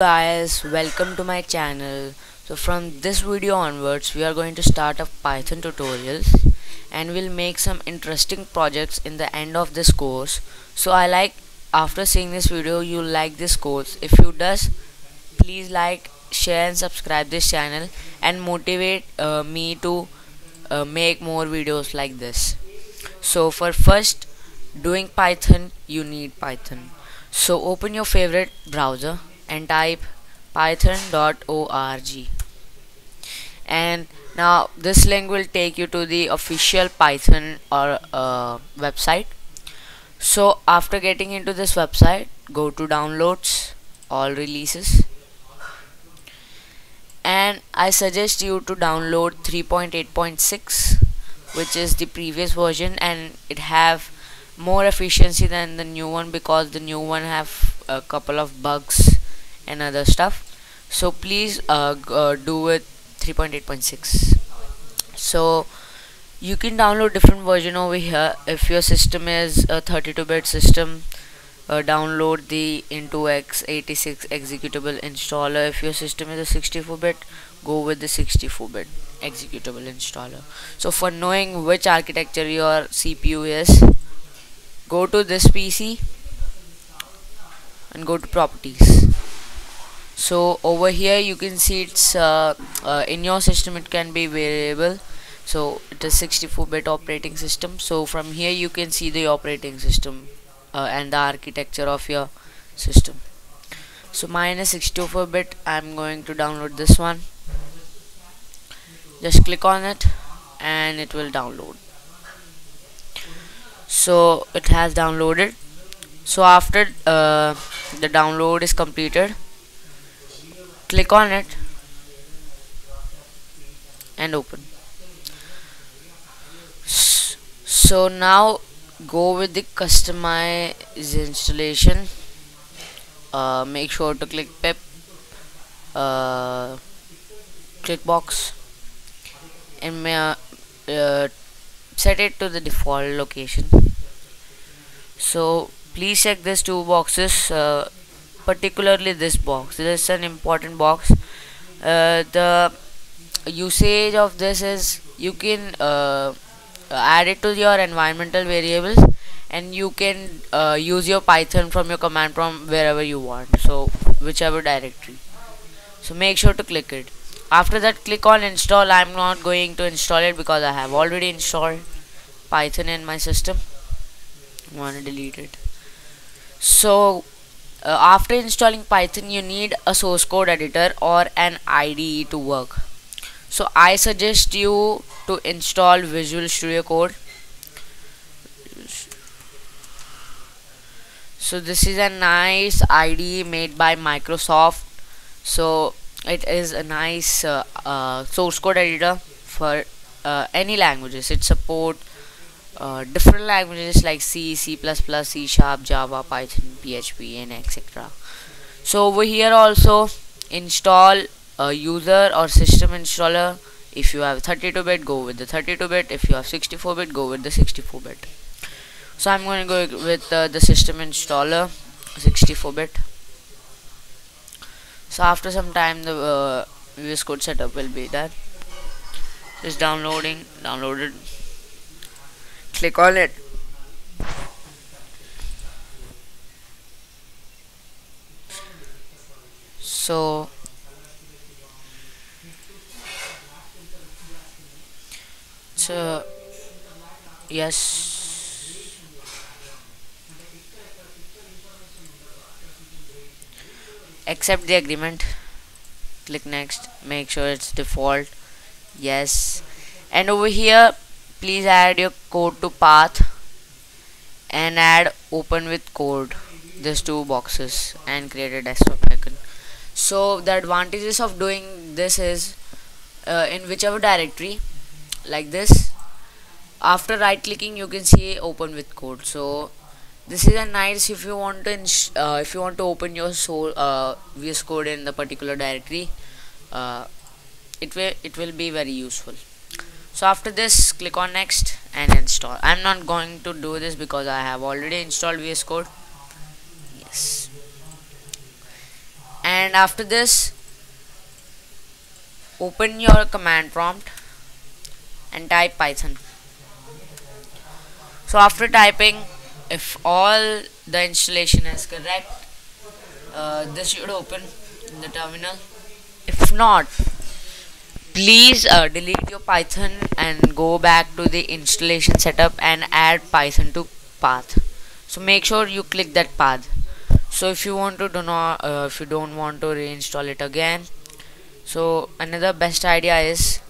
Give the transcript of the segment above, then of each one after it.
Guys, welcome to my channel. So from this video onwards we are going to start up Python tutorials and we'll make some interesting projects in the end of this course. So I like after seeing this video you like this course. If you does, please like, share and subscribe this channel and motivate me to make more videos like this. So for first doing Python you need Python. So open your favorite browser and type python.org, and now this link will take you to the official Python or website. So after getting into this website, go to downloads, all releases, and I suggest you to download 3.8.6, which is the previous version, and it have more efficiency than the new one because the new one have a couple of bugs and other stuff. So please do it 3.8.6. So you can download different version over here. If your system is a 32-bit system, download the Into x86 executable installer. If your system is a 64-bit, go with the 64-bit executable installer. So for knowing which architecture your CPU is, go to this PC and go to properties. So over here you can see it's in your system it can be variable, so it is 64-bit operating system. So from here you can see the operating system and the architecture of your system. So mine is 64-bit. I'm going to download this one. Just click on it and it will download. So it has downloaded. So after the download is completed, click on it and open. So now go with the customize installation. Make sure to click pip click box and set it to the default location. So please check these two boxes, particularly this box. This is an important box. The usage of this is you can add it to your environmental variables, and you can use your Python from your command prompt wherever you want, so whichever directory. So make sure to click it. After that, click on install. I'm not going to install it because I have already installed Python in my system. I want to delete it. So after installing Python you need a source code editor or an IDE to work. So I suggest you to install Visual Studio Code. So this is a nice IDE made by Microsoft. So it is a nice source code editor for any languages. It supports different languages like C, C++, C Sharp, Java, Python, PHP and etc. So over here also install a user or system installer. If you have 32-bit, go with the 32-bit. If you have 64-bit, go with the 64-bit. So I'm going to go with the system installer 64-bit. So after some time the VS Code setup will be done. It's downloaded. Click on it. So yes, accept the agreement, click next, make sure it's default, yes, and over here please add your code to path and add open with code, these two boxes, and create a desktop icon. So the advantages of doing this is in whichever directory like this, after right clicking you can see open with code. So this is a nice if you want to open your VS Code in the particular directory, it will be very useful. So after this, click on next and install. I'm not going to do this because I have already installed VS Code. Yes, And after this, open your command prompt and type Python. So after typing, if all the installation is correct, this should open in the terminal. If not, please delete your Python and go back to the installation setup and add Python to path. So make sure you click that path. So if you want to if you don't want to reinstall it again, so another best idea is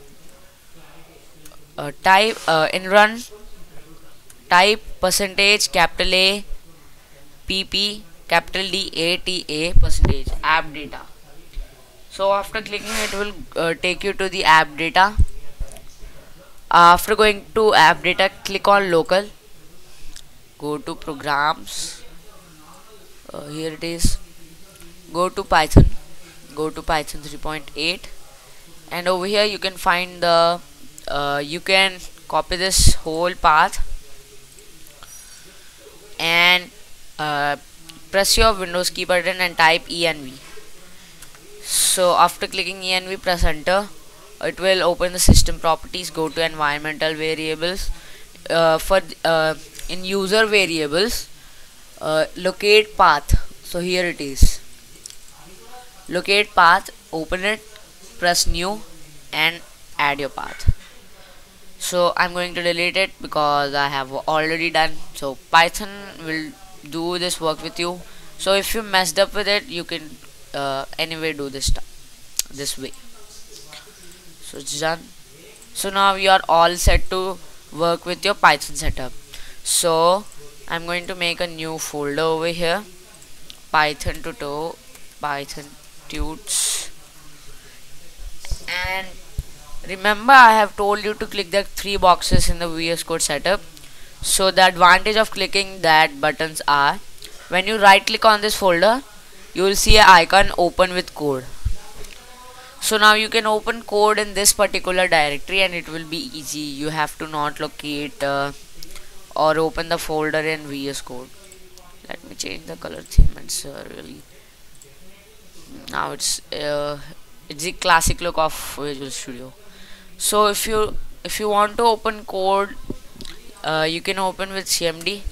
type in run, type percentage capital A pp capital D A T A percentage app data. So after clicking, it will take you to the app data. After going to app data, click on local, go to programs, here it is, go to Python 3.8, and over here you can find the you can copy this whole path and press your Windows key button and type env. So after clicking env, press enter. It will open the system properties. Go to environmental variables. In user variables, locate path. So here it is, locate path. Open it, press new and add your path. So I'm going to delete it because I have already done. So Python will do this work with you. So if you messed up with it, you can anyway do this way. So it's done. So now you are all set to work with your Python setup. So I'm going to make a new folder over here, Python tuts, and remember I have told you to click the 3 boxes in the VS Code setup. So the advantage of clicking that buttons are, when you right click on this folder, you will see an icon open with code. So now you can open code in this particular directory and it will be easy. You have to not locate or open the folder in VS Code. Let me change the color theme. It's really, now it's the classic look of Visual Studio. So if you want to open code, you can open with CMD.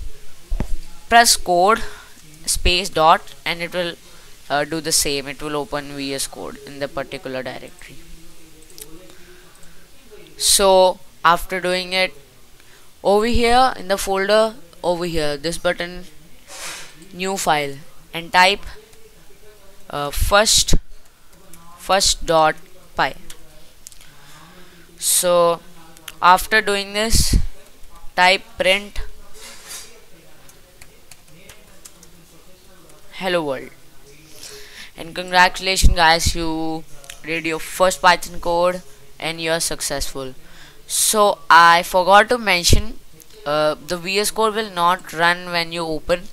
Press code space dot and it will do the same. It will open VS Code in the particular directory. So after doing it, over here in the folder, over here this button, new file, and type first dot py. So after doing this, type print hello world. And congratulations guys, you did your first Python code and you are successful. So I forgot to mention, the VS Code will not run when you open.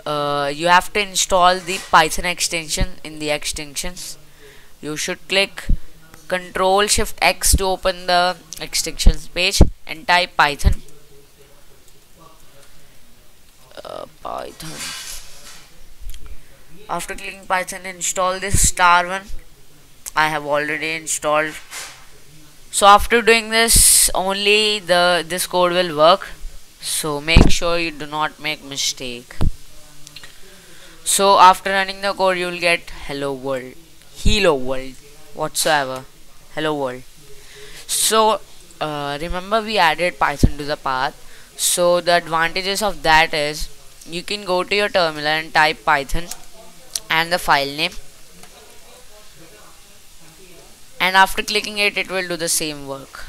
You have to install the Python extension in the extensions. You should click Ctrl Shift X to open the extensions page and type Python. After clicking Python, install this *1. I have already installed. So after doing this, only this code will work. So make sure you do not make mistake. So after running the code, you will get hello world, whatsoever, hello world. So remember we added Python to the path. So the advantages of that is, you can go to your terminal and type Python and the file name, and after clicking it, it will do the same work.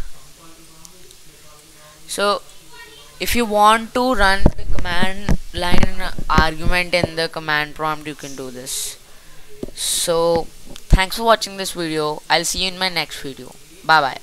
So if you want to run the command line argument in the command prompt, you can do this. So thanks for watching this video. I'll see you in my next video. Bye bye.